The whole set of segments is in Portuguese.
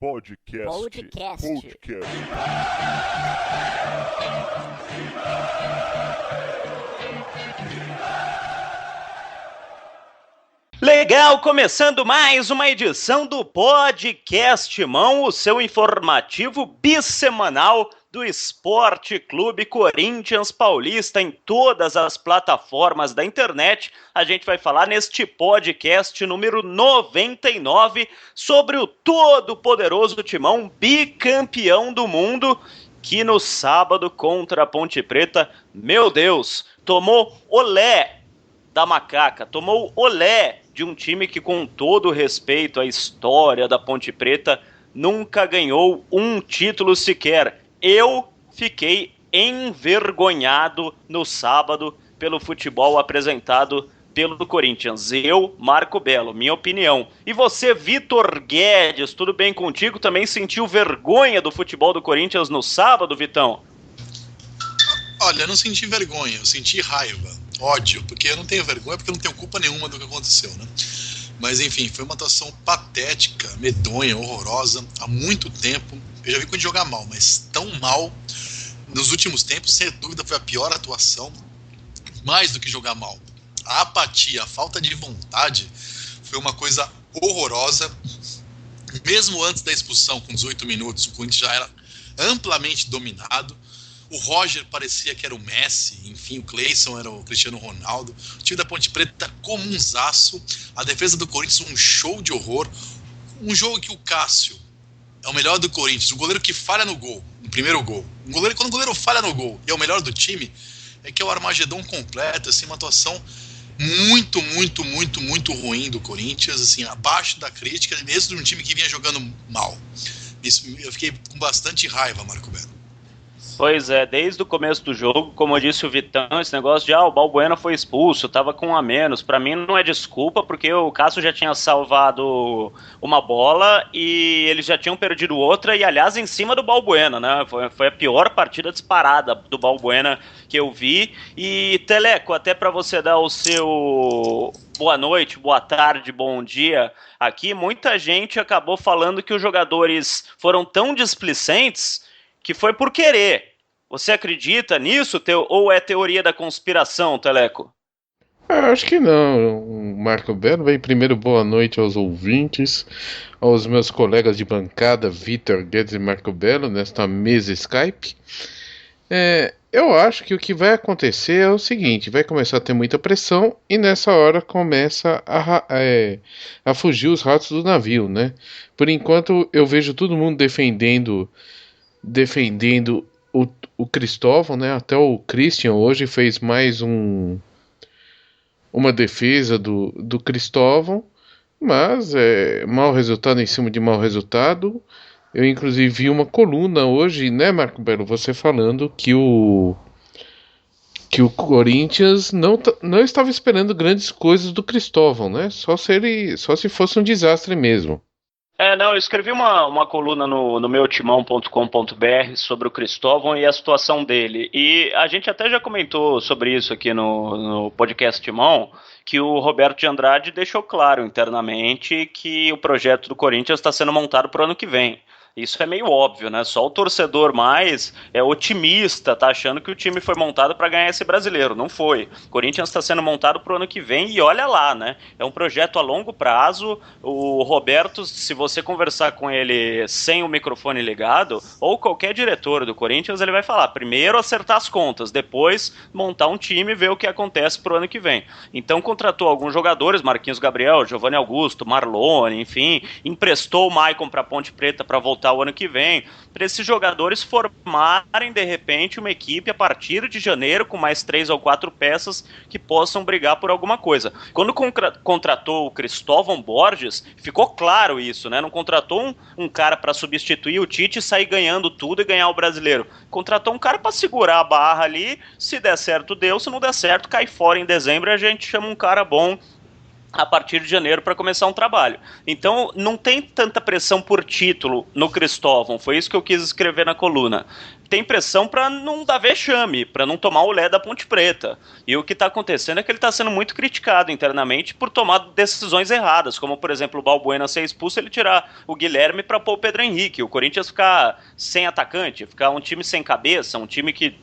Podcast. Legal, começando mais uma edição do Podcast Mão, o seu informativo bissemanal do Esporte Clube Corinthians Paulista em todas as plataformas da internet. A gente vai falar neste podcast número 99 sobre o todo-poderoso Timão, bicampeão do mundo, que no sábado contra a Ponte Preta, meu Deus, tomou olé da macaca, tomou olé de um time que, com todo respeito à história da Ponte Preta, nunca ganhou um título sequer. Eu fiquei envergonhado no sábado pelo futebol apresentado pelo Corinthians. Eu, Marco Belo, minha opinião. E você, Vitor Guedes, tudo bem contigo? Também sentiu vergonha do futebol do Corinthians no sábado, Vitão? Olha, eu não senti vergonha, eu senti raiva, ódio, porque eu não tenho vergonha, porque eu não tenho culpa nenhuma do que aconteceu, né? Mas enfim, foi uma atuação patética, medonha, horrorosa, há muito tempo. Eu já vi quando jogar mal, mas tão mal nos últimos tempos, sem dúvida, foi a pior atuação, mais do que jogar mal. A apatia, a falta de vontade foi uma coisa horrorosa. Mesmo antes da expulsão, com 18 minutos, o Corinthians já era amplamente dominado. O Roger parecia que era o Messi, enfim, o Cleison era o Cristiano Ronaldo. O time da Ponte Preta comunzaço. A defesa do Corinthians um show de horror. Um jogo que o Cássio é o melhor do Corinthians, o goleiro que falha no gol, no primeiro gol. Quando o goleiro falha no gol e é o melhor do time, é que é o Armagedon completo, assim, uma atuação muito ruim do Corinthians, assim, abaixo da crítica, mesmo de um time que vinha jogando mal. Eu fiquei com bastante raiva, Marco Belo. Pois é, desde o começo do jogo, como disse o Vitão, esse negócio de o Balbuena foi expulso, tava com um a menos, pra mim não é desculpa, porque o Cássio já tinha salvado uma bola e eles já tinham perdido outra, e aliás em cima do Balbuena, né, foi a pior partida disparada do Balbuena que eu vi. E Teleco, até pra você dar o seu boa noite, boa tarde, bom dia aqui, muita gente acabou falando que os jogadores foram tão displicentes que foi por querer. Você acredita nisso, ou é teoria da conspiração, Teleco? Acho que não, Marco Belo. Bem, primeiro, boa noite aos ouvintes, aos meus colegas de bancada, Vitor Guedes e Marco Belo, nesta mesa Skype. Eu acho que o que vai acontecer é o seguinte: vai começar a ter muita pressão e nessa hora começa a fugir os ratos do navio, né? Por enquanto eu vejo todo mundo defendendo o Cristóvão, né? Até o Christian hoje fez mais uma defesa do Cristóvão, mas é mau resultado em cima de mau resultado. Eu inclusive vi uma coluna hoje, né, Marco Belo, você falando que o Corinthians não estava esperando grandes coisas do Cristóvão, né? Só se fosse um desastre mesmo. Não, eu escrevi uma coluna no meutimão.com.br sobre o Cristóvão e a situação dele. E a gente até já comentou sobre isso aqui no podcast Timão, que o Roberto de Andrade deixou claro internamente que o projeto do Corinthians está sendo montado para o ano que vem. Isso é meio óbvio, né? Só o torcedor mais otimista tá achando que o time foi montado para ganhar esse brasileiro. Não foi. O Corinthians está sendo montado para o ano que vem e olha lá, né? É um projeto a longo prazo. O Roberto, se você conversar com ele sem o microfone ligado, ou qualquer diretor do Corinthians, ele vai falar: primeiro acertar as contas, depois montar um time e ver o que acontece para o ano que vem. Então contratou alguns jogadores, Marquinhos Gabriel, Giovanni Augusto, Marlone, enfim, emprestou o Maicon para Ponte Preta para voltar o ano que vem, para esses jogadores formarem de repente uma equipe a partir de janeiro com mais 3 ou 4 peças que possam brigar por alguma coisa. Quando contratou o Cristóvão Borges, ficou claro isso, né? Não contratou um cara para substituir o Tite e sair ganhando tudo e ganhar o brasileiro. Contratou um cara para segurar a barra ali, se der certo deu, se não der certo cai fora em dezembro e a gente chama um cara bom a partir de janeiro para começar um trabalho. Então não tem tanta pressão por título no Cristóvão, foi isso que eu quis escrever na coluna. Tem pressão para não dar vexame, para não tomar o lé da Ponte Preta. E o que está acontecendo é que ele está sendo muito criticado internamente por tomar decisões erradas, como por exemplo o Balbuena ser expulso, ele tirar o Guilherme para pôr o Pedro Henrique, o Corinthians ficar sem atacante, ficar um time sem cabeça, um time que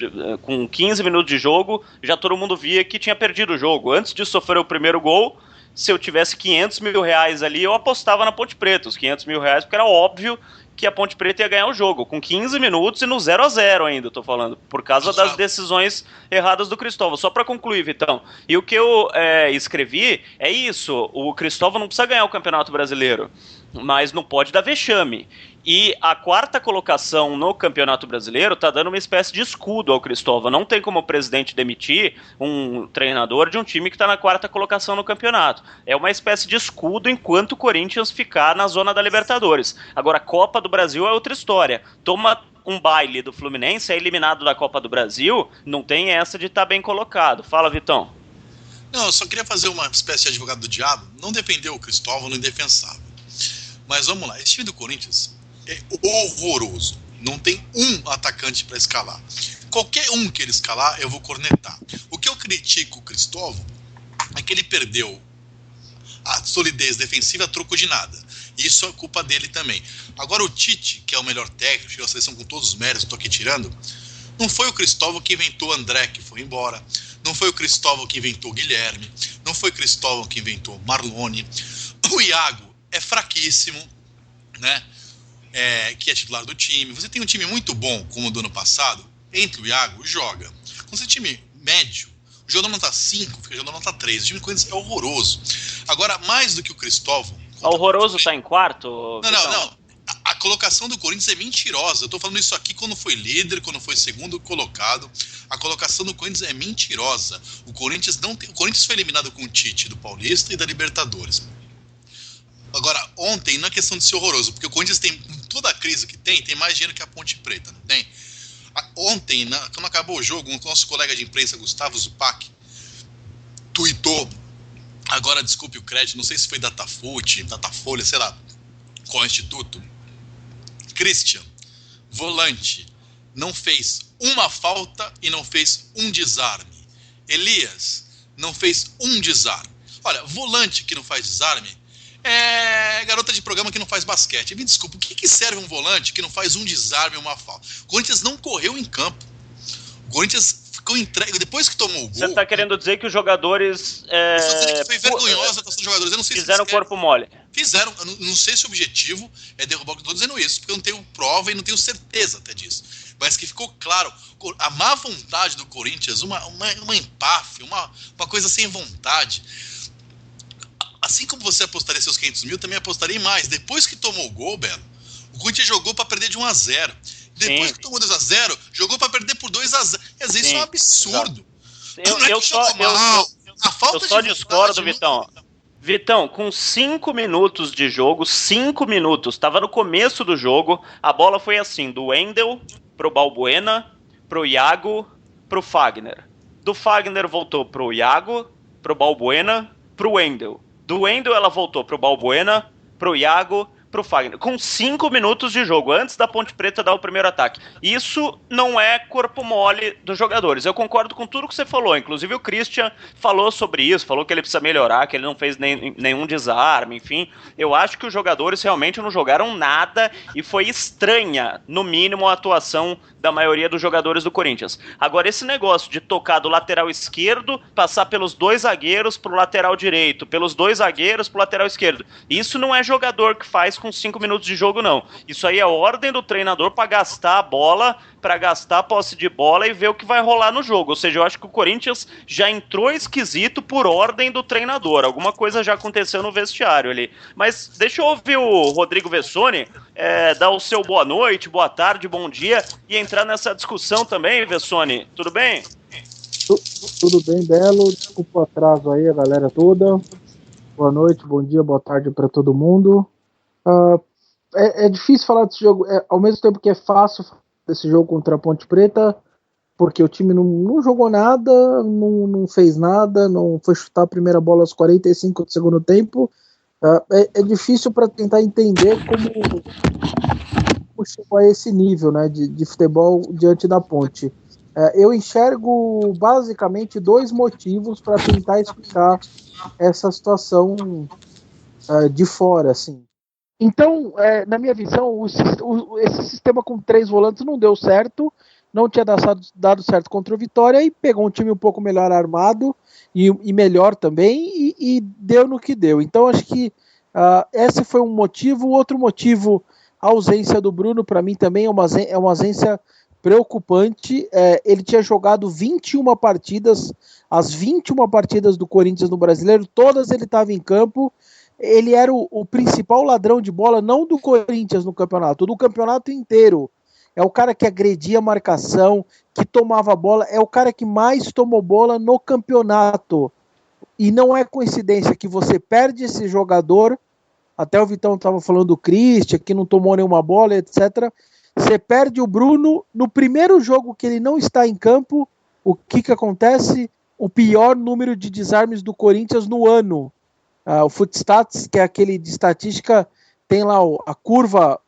com 15 minutos de jogo já todo mundo via que tinha perdido o jogo. Antes de sofrer o primeiro gol, se eu tivesse 500 mil reais ali, eu apostava na Ponte Preta, os 500 mil reais, porque era óbvio que a Ponte Preta ia ganhar o jogo, com 15 minutos e no 0-0 ainda, tô falando, por causa das decisões erradas do Cristóvão. Só para concluir, Vitão, e o que eu escrevi é isso, o Cristóvão não precisa ganhar o Campeonato Brasileiro, mas não pode dar vexame. E a quarta colocação no Campeonato Brasileiro está dando uma espécie de escudo ao Cristóvão. Não tem como o presidente demitir um treinador de um time que está na quarta colocação no campeonato. É uma espécie de escudo enquanto o Corinthians ficar na zona da Libertadores. Agora, a Copa do Brasil é outra história. Toma um baile do Fluminense, é eliminado da Copa do Brasil, não tem essa de estar bem colocado. Fala, Vitão. Não, eu só queria fazer uma espécie de advogado do diabo. Não defender o Cristóvão no indefensável. Mas vamos lá, esse time do Corinthians é horroroso. Não tem um atacante para escalar. Qualquer um que ele escalar, eu vou cornetar. O que eu critico o Cristóvão é que ele perdeu a solidez defensiva a troco de nada. Isso é culpa dele também. Agora o Tite, que é o melhor técnico, chegou a seleção com todos os méritos, estou aqui tirando, não foi o Cristóvão que inventou o André, que foi embora. Não foi o Cristóvão que inventou o Guilherme. Não foi o Cristóvão que inventou o Marlone. O Iago é fraquíssimo, né? Que é titular do time. Você tem um time muito bom, como o do ano passado, entre o Iago, joga. Quando você tem um time médio, o jogador nota 5, fica jogando nota 3. O time do Corinthians é horroroso. Agora, mais do que o Cristóvão... O horroroso tá em quarto? Não. A colocação do Corinthians é mentirosa. Eu tô falando isso aqui quando foi líder, quando foi segundo colocado. A colocação do Corinthians é mentirosa. O Corinthians foi eliminado com o Tite do Paulista e da Libertadores. Agora, ontem, não é questão de ser horroroso, porque o Corinthians tem, toda a crise que tem mais dinheiro que a Ponte Preta, não tem? Ontem, quando acabou o jogo, o nosso colega de imprensa, Gustavo Zupac, tuitou, agora desculpe o crédito, não sei se foi Datafolha, sei lá, qual é o instituto. Christian, volante, não fez uma falta e não fez um desarme. Elias, não fez um desarme. Olha, volante que não faz desarme é garota de programa que não faz basquete. Me desculpa, o que serve um volante que não faz um desarme e uma falta? O Corinthians não correu em campo. O Corinthians ficou entregue. Depois que tomou o gol... Você está querendo dizer que os jogadores... foi vergonhosa a atuação dos jogadores. Eu não sei fizeram corpo mole. Fizeram. Eu não sei se o objetivo é derrubar o que eu estou dizendo isso, porque eu não tenho prova e não tenho certeza até disso. Mas que ficou claro. A má vontade do Corinthians, uma empáfia, uma coisa sem vontade... Assim como você apostaria seus 500 mil, também apostaria em mais. Depois que tomou o gol, Belo, o Corinthians jogou para perder de 1-0. Depois que tomou 2-0, jogou para perder por 2-0. Quer dizer, isso é um absurdo. Eu só discordo, Vitão. Vitão, com 5 minutos de jogo, 5 minutos, estava no começo do jogo, a bola foi assim, do Wendel pro Balbuena, pro Iago, pro Fagner. Do Fagner voltou pro Iago, pro Balbuena, pro Wendel. Do Wendel ela voltou pro Balbuena, pro Iago, pro Fagner. Com 5 minutos de jogo, antes da Ponte Preta dar o primeiro ataque. Isso não é corpo mole dos jogadores. Eu concordo com tudo que você falou. Inclusive o Christian falou sobre isso, falou que ele precisa melhorar, que ele não fez nenhum desarme, enfim. Eu acho que os jogadores realmente não jogaram nada e foi estranha, no mínimo, a atuação da maioria dos jogadores do Corinthians. Agora, esse negócio de tocar do lateral esquerdo, passar pelos 2 zagueiros pro lateral direito, pelos 2 zagueiros pro lateral esquerdo, isso não é jogador que faz com 5 minutos de jogo, não. Isso aí é ordem do treinador para gastar a bola, para gastar a posse de bola e ver o que vai rolar no jogo. Ou seja, eu acho que o Corinthians já entrou esquisito por ordem do treinador. Alguma coisa já aconteceu no vestiário ali. Mas deixa eu ouvir o Rodrigo Vessone, dar o seu boa noite, boa tarde, bom dia e entrar nessa discussão também, Vessone. Tudo bem? Tudo bem, Belo. Desculpa o atraso aí, a galera toda. Boa noite, bom dia, boa tarde para todo mundo. É difícil falar desse jogo, ao mesmo tempo que é fácil falar desse jogo contra a Ponte Preta, porque o time não jogou nada, não fez nada, não foi chutar a primeira bola aos 45 do segundo tempo. É difícil para tentar entender como chegou a esse nível, né, de futebol diante da Ponte. Eu enxergo basicamente dois motivos para tentar explicar essa situação de fora, assim. Então, na minha visão, esse sistema com 3 volantes não deu certo, não tinha dado certo contra o Vitória, e pegou um time um pouco melhor armado e melhor também, e deu no que deu. Então, acho que esse foi um motivo. Outro motivo, a ausência do Bruno, para mim também é uma ausência preocupante. Ele tinha jogado 21 partidas, as 21 partidas do Corinthians no Brasileiro, todas ele estava em campo. Ele era o principal ladrão de bola, não do Corinthians no campeonato, do campeonato inteiro. É o cara que agredia a marcação, que tomava bola, é o cara que mais tomou bola no campeonato. E não é coincidência que você perde esse jogador, até o Vitão estava falando do Christian, que não tomou nenhuma bola, etc. Você perde o Bruno, no primeiro jogo que ele não está em campo, o que acontece? O pior número de desarmes do Corinthians no ano. O Footstats, que é aquele de estatística, tem lá a curva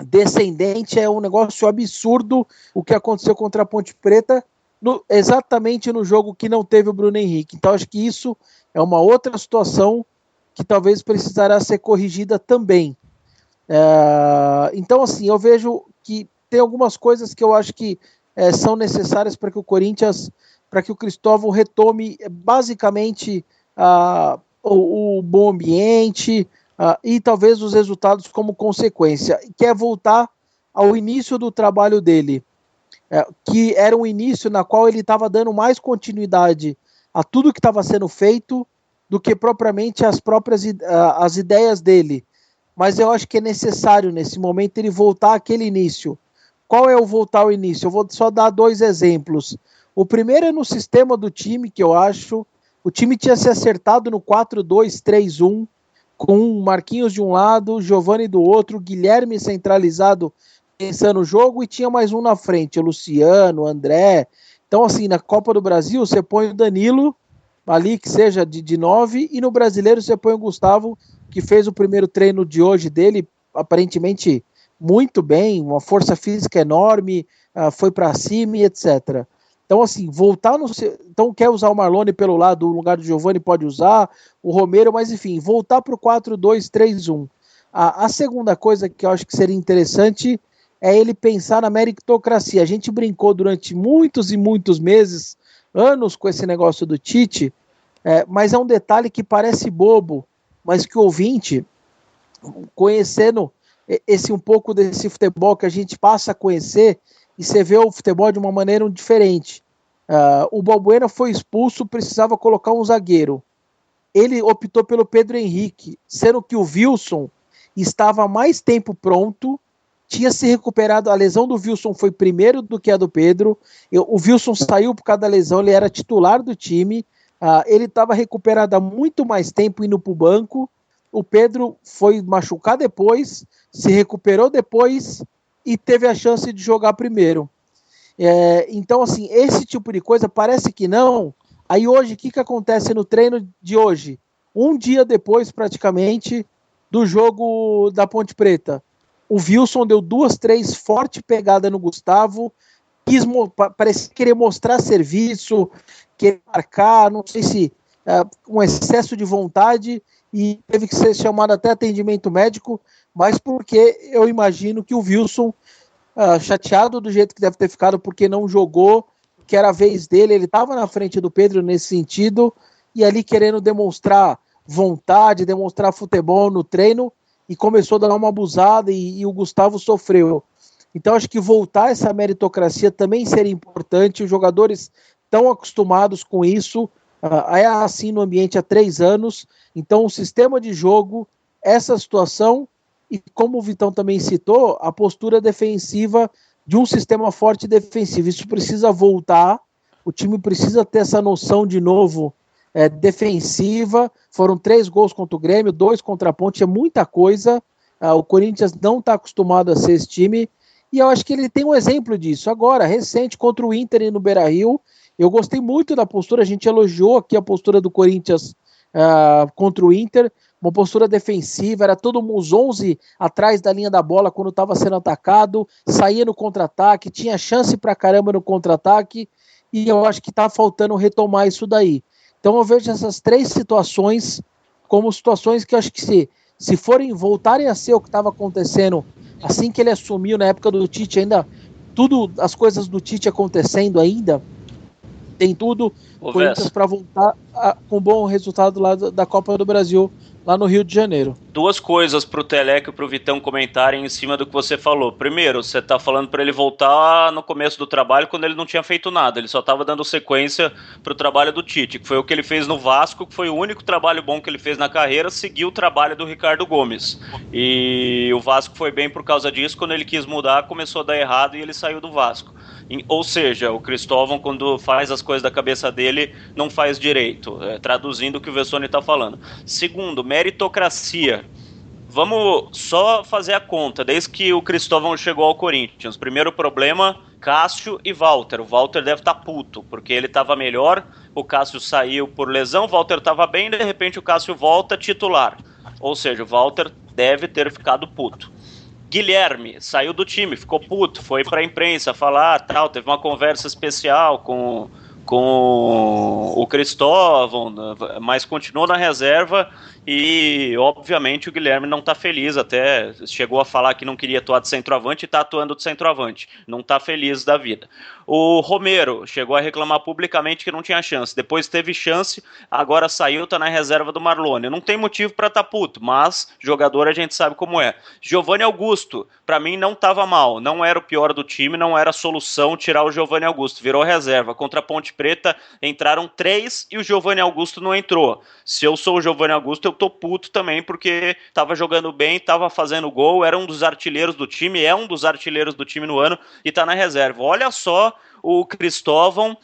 descendente, é um negócio absurdo o que aconteceu contra a Ponte Preta, exatamente no jogo que não teve o Bruno Henrique. Então acho que isso é uma outra situação que talvez precisará ser corrigida também. Então, assim, eu vejo que tem algumas coisas que eu acho que são necessárias para que o Corinthians, para que o Cristóvão retome basicamente o bom ambiente e talvez os resultados como consequência, que é voltar ao início do trabalho dele, que era um início na qual ele estava dando mais continuidade a tudo que estava sendo feito do que propriamente as ideias dele. Mas eu acho que é necessário nesse momento ele voltar àquele início. Qual é o voltar ao início? Eu vou só dar 2 exemplos. O primeiro é no sistema do time, que eu acho o time tinha se acertado no 4-2-3-1, com Marquinhos de um lado, Giovani do outro, Guilherme centralizado pensando o jogo, e tinha mais um na frente, o Luciano, o André. Então, assim, na Copa do Brasil, você põe o Danilo ali, que seja de 9, e no Brasileiro você põe o Gustavo, que fez o primeiro treino de hoje dele, aparentemente muito bem, uma força física enorme, foi para cima e etc. Então, assim, voltar no... Então, quer usar o Marlone pelo lado, no lugar do Giovani, pode usar, o Romero, mas enfim, voltar para o 4-2-3-1. A segunda coisa que eu acho que seria interessante é ele pensar na meritocracia. A gente brincou durante muitos e muitos meses, anos, com esse negócio do Tite, mas é um detalhe que parece bobo, mas que o ouvinte, conhecendo um pouco desse futebol que a gente passa a conhecer, e você vê o futebol de uma maneira diferente. O Balbuena foi expulso, precisava colocar um zagueiro. Ele optou pelo Pedro Henrique, sendo que o Wilson estava há mais tempo pronto, tinha se recuperado. A lesão do Wilson foi primeiro do que a do Pedro. O Wilson saiu por causa da lesão, ele era titular do time, ele estava recuperado há muito mais tempo indo para o banco. O Pedro foi machucar depois, se recuperou depois e teve a chance de jogar primeiro. Então, assim, esse tipo de coisa parece que não. Aí hoje, o que acontece no treino de hoje? Um dia depois, praticamente, do jogo da Ponte Preta, o Wilson deu 2, 3 forte pegada no Gustavo, parece querer mostrar serviço, querer marcar, não sei se um excesso de vontade, e teve que ser chamado até atendimento médico, mas porque eu imagino que o Wilson, chateado do jeito que deve ter ficado porque não jogou, que era a vez dele, ele estava na frente do Pedro nesse sentido, e ali querendo demonstrar vontade, demonstrar futebol no treino, e começou a dar uma abusada, e o Gustavo sofreu. Então acho que voltar essa meritocracia também seria importante. Os jogadores estão acostumados com isso, é assim no ambiente há 3 anos, então o sistema de jogo, essa situação, e como o Vitão também citou, a postura defensiva de um sistema forte defensivo, isso precisa voltar, o time precisa ter essa noção de novo defensiva. Foram 3 gols contra o Grêmio, 2 contra a Ponte, é muita coisa, o Corinthians não está acostumado a ser esse time, e eu acho que ele tem um exemplo disso. Agora, recente, contra o Inter no Beira-Rio, eu gostei muito da postura, a gente elogiou aqui a postura do Corinthians contra o Inter, uma postura defensiva, era todo mundo os 11 atrás da linha da bola quando estava sendo atacado, saía no contra-ataque, tinha chance pra caramba no contra-ataque, e eu acho que está faltando retomar isso daí. Então eu vejo essas 3 situações como situações que eu acho que se voltarem a ser o que estava acontecendo assim que ele assumiu na época do Tite, ainda tudo, as coisas do Tite acontecendo ainda, tem tudo Corinthians para voltar com um bom resultado lá da Copa do Brasil, lá no Rio de Janeiro. 2 coisas pro Teleco e pro Vitão comentarem em cima do que você falou. Primeiro, você tá falando para ele voltar no começo do trabalho quando ele não tinha feito nada, ele só tava dando sequência pro trabalho do Tite, que foi o que ele fez no Vasco, que foi o único trabalho bom que ele fez na carreira, seguiu o trabalho do Ricardo Gomes. E o Vasco foi bem por causa disso, quando ele quis mudar, começou a dar errado e ele saiu do Vasco. Ou seja, o Cristóvão, quando faz as coisas da cabeça dele, não faz direito, traduzindo o que o Vessone está falando. Segundo, meritocracia. Vamos só fazer a conta, desde que o Cristóvão chegou ao Corinthians. Primeiro problema, Cássio e Walter. O Walter deve estar puto, porque ele estava melhor, o Cássio saiu por lesão, o Walter estava bem, de repente o Cássio volta titular. Ou seja, o Walter deve ter ficado puto. Guilherme saiu do time, ficou puto, foi pra imprensa falar, tal, teve uma conversa especial com o Cristóvão, mas continuou na reserva e obviamente o Guilherme não tá feliz, até chegou a falar que não queria atuar de centroavante e tá atuando de centroavante, não tá feliz da vida. O Romero chegou a reclamar publicamente que não tinha chance, depois teve chance, agora saiu, tá na reserva do Marlone, não tem motivo pra tá puto, mas jogador a gente sabe como é. Giovanni Augusto, pra mim não tava mal, não era o pior do time, não era a solução tirar o Giovanni Augusto, virou reserva, contra a Ponte Preta entraram 3 e o Giovanni Augusto não entrou. Se eu sou o Giovanni Augusto, eu tô puto também, porque tava jogando bem, tava fazendo gol, era um dos artilheiros do time, é um dos artilheiros do time no ano e tá na reserva. Olha só o Cristóvão,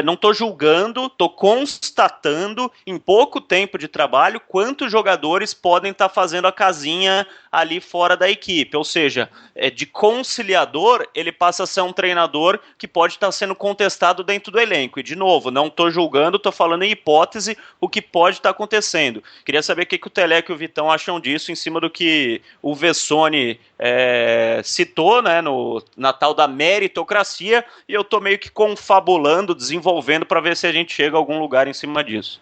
não tô julgando, tô constatando em pouco tempo de trabalho quantos jogadores podem estar fazendo a casinha ali fora da equipe, ou seja, de conciliador ele passa a ser um treinador que pode estar sendo contestado dentro do elenco, e de novo, não tô julgando, tô falando em hipótese o que pode estar acontecendo. Queria saber o que o Teleco e o Vitão acham disso, em cima do que o Vessone citou, né, na tal da meritocracia, e eu tô meio que confabulando, desenvolvendo para ver se a gente chega a algum lugar em cima disso.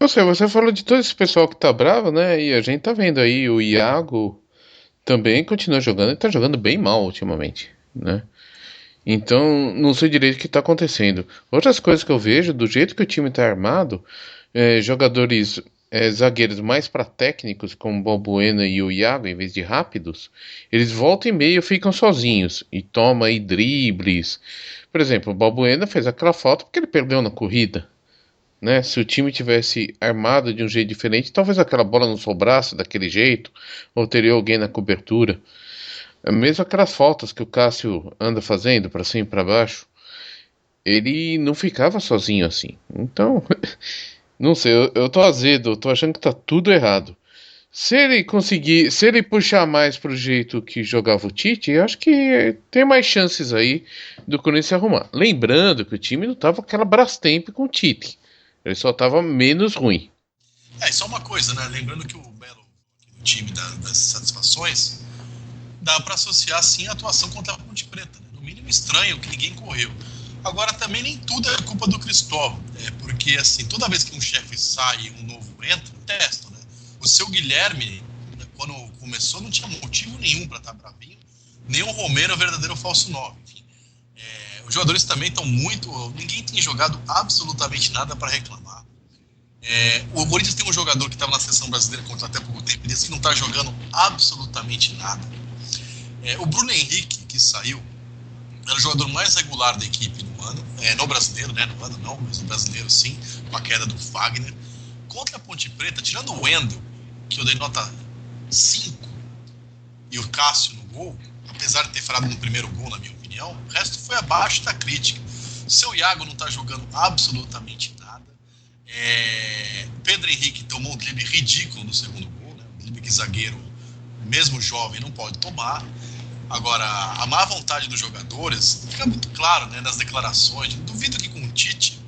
Você falou de todo esse pessoal que tá bravo, né? E a gente tá vendo aí o Iago também continua jogando e tá jogando bem mal ultimamente, né? Então, não sei direito o que tá acontecendo. Outras coisas que eu vejo, do jeito que o time tá armado, jogadores, zagueiros mais para técnicos, como o Balbuena e o Iago, em vez de rápidos, eles voltam e meio ficam sozinhos e tomam aí dribles. Por exemplo, o Balbuena fez aquela falta porque ele perdeu na corrida, né? Se o time tivesse armado de um jeito diferente, talvez aquela bola não sobrasse daquele jeito, ou teria alguém na cobertura. Mesmo aquelas faltas que o Cássio anda fazendo para cima e para baixo, ele não ficava sozinho assim. Então, não sei, eu tô azedo, eu tô achando que tá tudo errado. Se ele puxar mais pro jeito que jogava o Tite, eu acho que tem mais chances aí do Corinthians se arrumar. Lembrando que o time não tava aquela Brastemp com o Tite. Ele só tava menos ruim. Só uma coisa, né? Lembrando que o Belo, o time das satisfações, dá para associar sim a atuação contra a Ponte Preta, né? No mínimo estranho que ninguém correu. Agora também nem tudo é culpa do Cristóvão, porque assim, toda vez que um chefe sai e um novo entra, testam, né? O seu Guilherme, quando começou, não tinha motivo nenhum para estar bravinho, nem o Romero é o verdadeiro falso 9. Enfim, os jogadores também estão muito... Ninguém tem jogado absolutamente nada para reclamar. O Corinthians tem um jogador que estava na seleção brasileira contra até pouco tempo e disse que não está jogando absolutamente nada. O Bruno Henrique, que saiu, era o jogador mais regular da equipe no ano, no brasileiro, né? No ano não, mas no brasileiro sim, com a queda do Fagner. Contra a Ponte Preta, tirando o Wendel, que eu dei nota 5, e o Cássio no gol, apesar de ter falhado no primeiro gol, na minha opinião, o resto foi abaixo da crítica. O seu Iago não está jogando absolutamente nada. O Pedro Henrique tomou um drible ridículo no segundo gol, né? Um drible que zagueiro, mesmo jovem, não pode tomar. Agora, a má vontade dos jogadores fica muito claro, né, nas declarações. Duvido que com o Tite,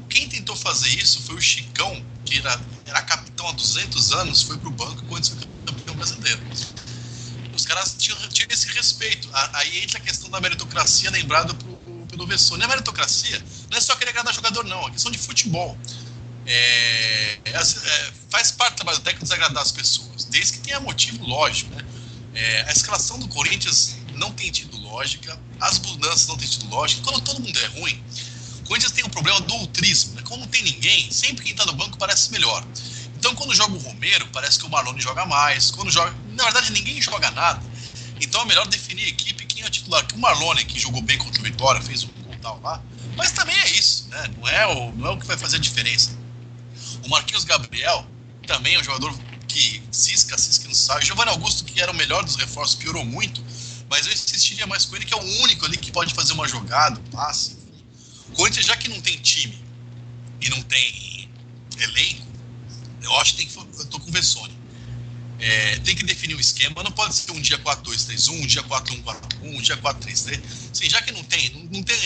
quem tentou fazer isso foi o Chicão, que era capitão há 200 anos, foi pro banco quando foi campeão brasileiro. Os caras tinham esse respeito. Aí entra a questão da meritocracia lembrada pelo Vessone. A meritocracia não é só querer agradar jogador, não. É questão de futebol. Faz parte do trabalho técnico desagradar as pessoas, desde que tenha motivo lógico, né? A escalação do Corinthians não tem tido lógica, as mudanças não têm tido lógica. Quando todo mundo é ruim, o Corinthians tem um problema do outrismo, né? Como não tem ninguém, sempre quem está no banco parece melhor. Então quando joga o Romero, parece que o Marlone joga mais. Quando joga, na verdade ninguém joga nada. Então é melhor definir a equipe, quem é o titular. Que o Marlone, que jogou bem contra o Vitória, fez um gol tal lá, mas também é isso, né? Não é o que vai fazer a diferença. O Marquinhos Gabriel também é um jogador que cisca não sai. O Giovanni Augusto, que era o melhor dos reforços, piorou muito, mas eu insistiria mais com ele, que é o único ali que pode fazer uma jogada, um passe, enfim. O Corinthians, já que não tem time e não tem elenco, eu acho que eu tô com o Vessone. Tem que definir o esquema, não pode ser um dia 4-2-3-1, um dia 4-1-4-1, um dia 4-3-3. Assim, já que não tem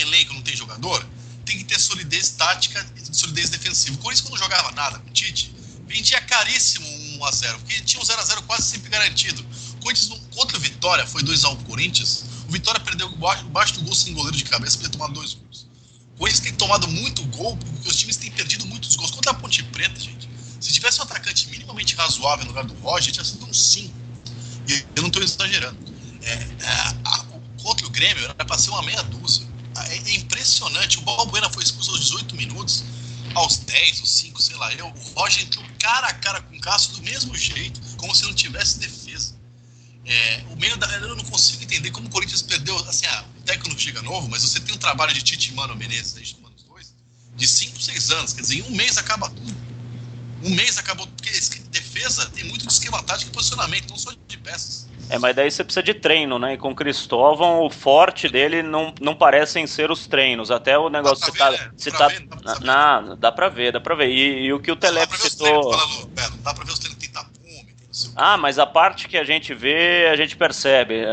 elenco, não tem jogador, tem que ter solidez tática e solidez defensiva. O Corinthians, quando jogava nada com o Tite, vendia caríssimo 1-0, porque tinha um 0-0 quase sempre garantido. O Corinthians, contra o Vitória, foi 2-1 pro Corinthians. O Vitória perdeu baixo do gol sem goleiro de cabeça, para ter tomado 2 gols. O Corinthians tem tomado muito gol, porque os times têm perdido mumutos gols. Contra a Ponte Preta, gente, se tivesse um atacante minimamente razoável no lugar do Roger, tinha sido um 5. E eu não estou exagerando. Contra o Grêmio, era para ser uma meia dúzia. É impressionante. O Balbuena foi expulso aos 18 minutos, aos 10, aos 5, sei lá eu. O Roger entrou cara a cara com o Cássio do mesmo jeito, como se não tivesse defesa. Eu não consigo entender como o Corinthians perdeu. Assim, o técnico chega novo, mas você tem um trabalho de Tite e Mano Menezes, aí chamando os dois, de 5, 6 anos. Quer dizer, em um mês acaba tudo. Um mês acabou, porque defesa tem muito de esquema tático e posicionamento, não só de peças. Mas daí você precisa de treino, né? E com o Cristóvão, o forte dele não parecem ser os treinos. Até o negócio dá pra ver. E o que o Teleco citou... Dá pra ver os treinos que tem tapume, tem não sei o quê. Mas a parte que a gente vê, a gente percebe.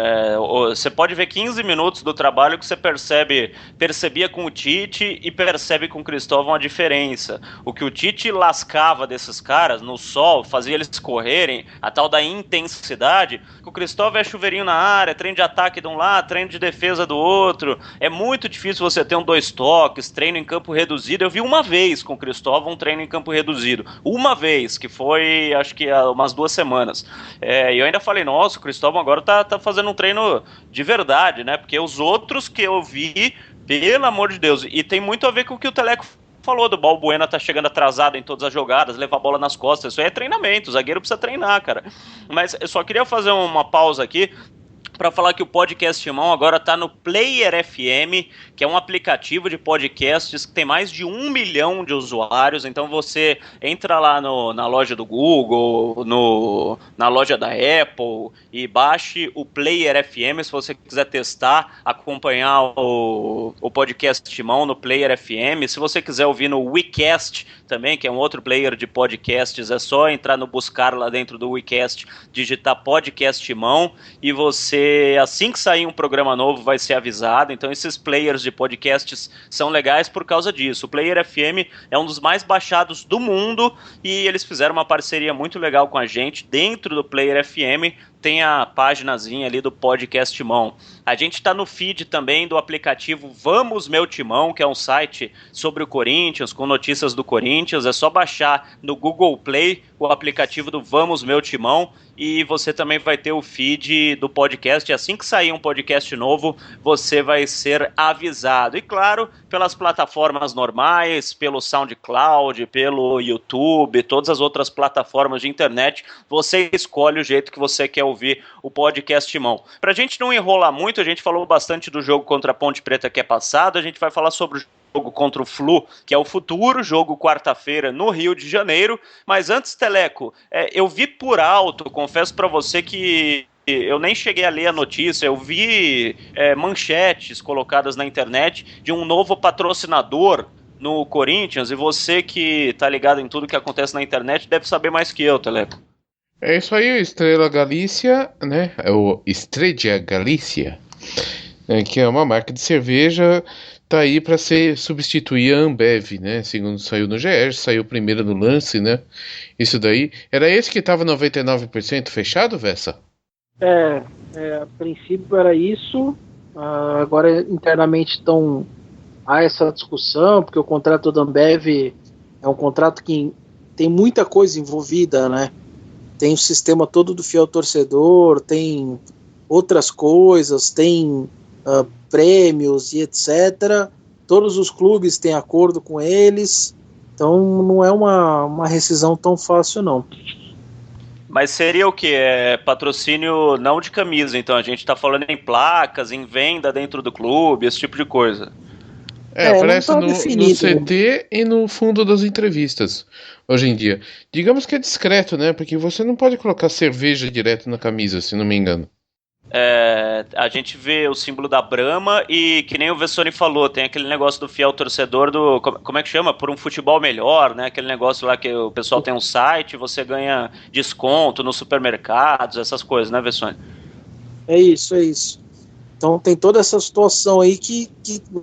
Você pode ver 15 minutos do trabalho que você percebia com o Tite e percebe com o Cristóvão a diferença. O que o Tite lascava desses caras no sol, fazia eles correrem, a tal da intensidade, que o Cristóvão é chuveirinho na área, treino de ataque de um lado, treino de defesa do outro. É muito difícil você ter 2 toques, treino em campo reduzido. Eu vi uma vez com o Cristóvão um treino em campo reduzido. Uma vez, que foi, acho que há umas 2 semanas. E eu ainda falei, nossa, o Cristóvão agora tá fazendo um treino de verdade, né? Porque os outros que eu vi, pelo amor de Deus, e tem muito a ver com o que o Teleco falou, do Balbuena tá chegando atrasado em todas as jogadas, levar a bola nas costas, isso aí é treinamento, o zagueiro precisa treinar, cara. Mas eu só queria fazer uma pausa aqui para falar que o Podcast Timão agora está no Player FM, que é um aplicativo de podcasts que tem mais de 1 milhão de usuários. Então você entra lá na loja do Google, na loja da Apple e baixe o Player FM se você quiser testar, acompanhar o Podcast Timão no Player FM. Se você quiser ouvir no WeCast também, que é um outro player de podcasts, é só entrar no buscar lá dentro do WeCast, digitar Podcast Timão e você, assim que sair um programa novo, vai ser avisado. Então esses players de podcasts são legais por causa disso. O Player FM é um dos mais baixados do mundo e eles fizeram uma parceria muito legal com a gente. Dentro do Player FM tem a paginazinha ali do Podcast Timão. A gente está no feed também do aplicativo Vamos Meu Timão, que é um site sobre o Corinthians, com notícias do Corinthians. É só baixar no Google Play o aplicativo do Vamos Meu Timão e você também vai ter o feed do podcast. E assim que sair um podcast novo, você vai ser avisado. E claro, pelas plataformas normais, pelo SoundCloud, pelo YouTube, todas as outras plataformas de internet, você escolhe o jeito que você quer ouvir o Podcast Timão. Pra gente não enrolar muito, a gente falou bastante do jogo contra a Ponte Preta que é passado, a gente vai falar sobre o jogo contra o Flu, que é o futuro jogo quarta-feira no Rio de Janeiro. Mas antes, Teleco, eu vi por alto, confesso pra você que eu nem cheguei a ler a notícia, eu vi manchetes colocadas na internet de um novo patrocinador no Corinthians, e você que tá ligado em tudo que acontece na internet deve saber mais que eu, Teleco. É isso aí, o Estrela Galícia, né? É o Estrella Galícia, que é uma marca de cerveja, tá aí para substituir a Ambev, né? Segundo saiu no GR, saiu primeiro no lance, né? Isso daí. Era esse que tava 99% fechado, Vessa? A princípio era isso. Agora internamente há essa discussão, porque o contrato da Ambev é um contrato que tem muita coisa envolvida, né? Tem o sistema todo do fiel torcedor, tem outras coisas, tem prêmios e etc. Todos os clubes têm acordo com eles, então não é uma rescisão tão fácil, não. Mas seria o que? Patrocínio não de camisa, então a gente está falando em placas, em venda dentro do clube, esse tipo de coisa. Aparece tá no definido, CT e no fundo das entrevistas, hoje em dia. Digamos que é discreto, né? Porque você não pode colocar cerveja direto na camisa, se não me engano. A gente vê o símbolo da Brahma e, que nem o Vessone falou, tem aquele negócio do fiel torcedor do... Como é que chama? Por um futebol melhor, né? Aquele negócio lá que o pessoal tem um site, você ganha desconto nos supermercados, essas coisas, né, Vessone? É isso. Então tem toda essa situação aí que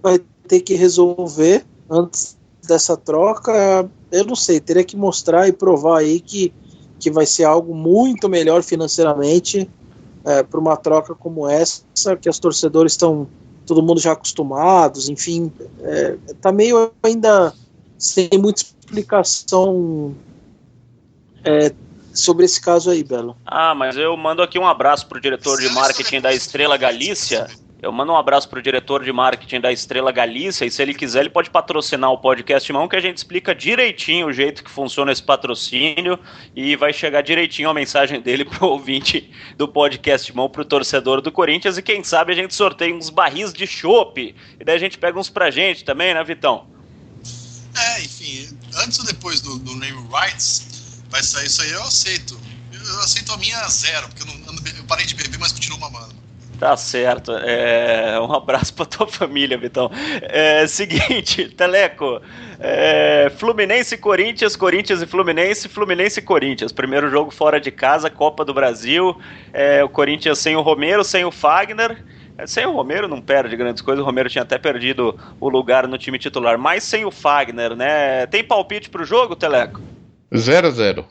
vai ter que resolver antes dessa troca. Eu não sei, teria que mostrar e provar aí que vai ser algo muito melhor financeiramente para uma troca como essa, que os torcedores estão todo mundo já acostumados, enfim, tá meio ainda sem muita explicação sobre esse caso aí, Belo. Mas eu mando aqui um abraço pro diretor de marketing da Estrela Galícia. Eu mando um abraço pro diretor de marketing da Estrela Galícia, e se ele quiser, ele pode patrocinar o podcast Mão, que a gente explica direitinho o jeito que funciona esse patrocínio, e vai chegar direitinho a mensagem dele pro ouvinte do podcast Mão, pro torcedor do Corinthians, e quem sabe a gente sorteia uns barris de chopp, e daí a gente pega uns pra gente também, né, Vitão? Enfim, antes ou depois do name rights, vai sair isso aí, eu aceito. Eu aceito a minha 0, porque eu parei de beber, mas continuo mamando. Tá certo. Um abraço pra tua família, Vitão. Seguinte, Teleco. Fluminense e Corinthians, Corinthians e Fluminense, Fluminense e Corinthians. Primeiro jogo fora de casa, Copa do Brasil. O Corinthians sem o Romero, sem o Fagner. Sem o Romero não perde grandes coisas. O Romero tinha até perdido o lugar no time titular. Mas sem o Fagner, né? Tem palpite pro jogo, Teleco? 0-0.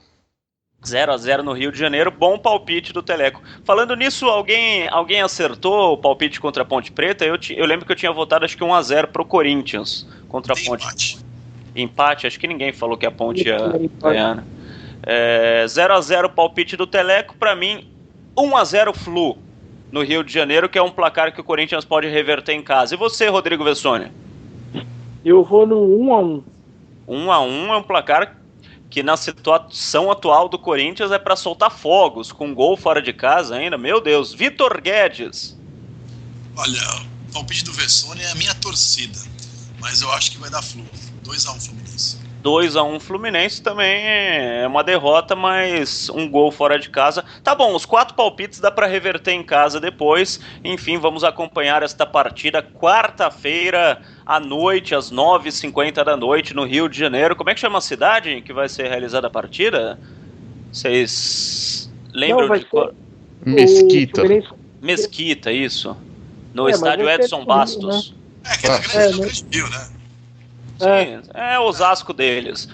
0-0 no Rio de Janeiro, bom palpite do Teleco. Falando nisso, alguém acertou o palpite contra a Ponte Preta? Eu lembro que eu tinha votado acho que 1-0 pro Corinthians contra a Ponte. Empate, acho que ninguém falou que a Ponte ia ganhar. 0-0 palpite do Teleco, pra mim 1-0 Flu no Rio de Janeiro, que é um placar que o Corinthians pode reverter em casa. E você, Rodrigo Vessone? Eu vou no 1-1. 1-1 é um placar que na situação atual do Corinthians é para soltar fogos, com gol fora de casa ainda. Meu Deus. Vitor Guedes. Olha, o palpite do Vessone é a minha torcida, mas eu acho que vai dar Flu. 2-1 Fluminense. 2-1 Fluminense também é uma derrota, mas um gol fora de casa. Tá bom, os 4 palpites dá para reverter em casa depois. Enfim, vamos acompanhar esta partida quarta-feira à noite, às 9h50 da noite, no Rio de Janeiro. Como é que chama a cidade em que vai ser realizada a partida? Vocês lembram de qual? Mesquita. Mesquita, isso. No estádio Edson Bastos. Que é no Grande Rio, né? Sim, é Osasco deles,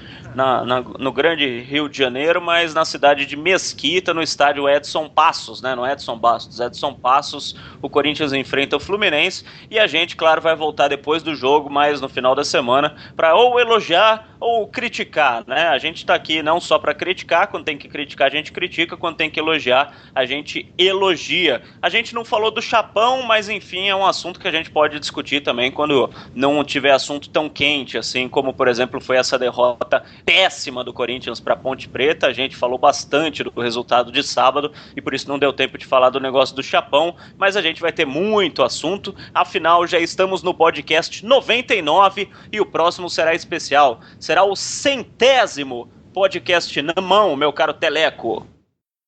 no grande Rio de Janeiro, mas na cidade de Mesquita, no estádio Edson Passos, né? No Edson Bastos, Edson Passos, o Corinthians enfrenta o Fluminense, e a gente, claro, vai voltar depois do jogo, mas no final da semana, para ou elogiar ou criticar, né? A gente tá aqui não só para criticar, quando tem que criticar a gente critica, quando tem que elogiar a gente elogia. A gente não falou do Chapão, mas enfim, é um assunto que a gente pode discutir também quando não tiver assunto tão quente, assim como, por exemplo, foi essa derrota péssima do Corinthians para Ponte Preta. A gente falou bastante do resultado de sábado e por isso não deu tempo de falar do negócio do Chapão, mas a gente vai ter muito assunto, afinal já estamos no podcast 99 e o próximo será especial, será o 100º podcast na mão, meu caro Teleco.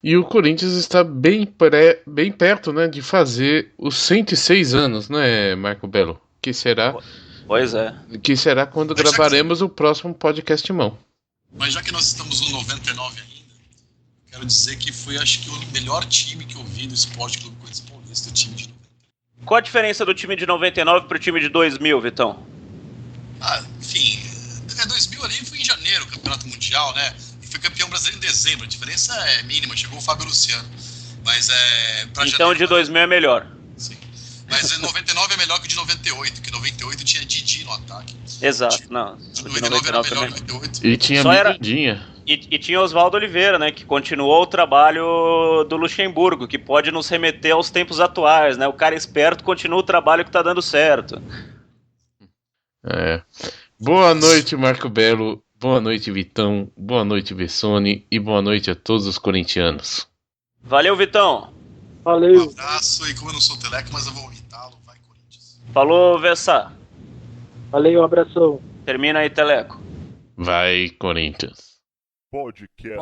E o Corinthians está bem perto, né, de fazer os 106 anos, né, Marco Belo? Que será... Pois é. Que será quando gravaremos o próximo podcast mão. Mas já que nós estamos no 99 ainda, quero dizer que foi, acho que, o melhor time que eu vi do Esporte Clube Corinthians Paulista, o time de 90. Qual a diferença do time de 99 pro time de 2000, Vitão? Enfim, 2000 ali foi em janeiro, o Campeonato Mundial, né? E foi campeão brasileiro em dezembro. A diferença é mínima, chegou o Fábio Luciano. Mas então janeiro, de 2000 é melhor. Sim. Mas 99 é melhor que o de 98, que 98 tinha Didi no ataque. Exato, não. De 99 era melhor, 98. E tinha Mirandinha. E tinha Oswaldo Oliveira, né, que continuou o trabalho do Luxemburgo, que pode nos remeter aos tempos atuais, né? O cara esperto continua o trabalho que tá dando certo. Boa noite, Marco Belo. Boa noite, Vitão. Boa noite, Bessone. E boa noite a todos os corintianos. Valeu, Vitão. Valeu. Um abraço, e como eu não sou teleco, mas eu vou imitá-lo, vai Corinthians. Falou, Vessa. Valeu, um abração. Termina aí, Teleco. Vai, Corinthians. Podcast.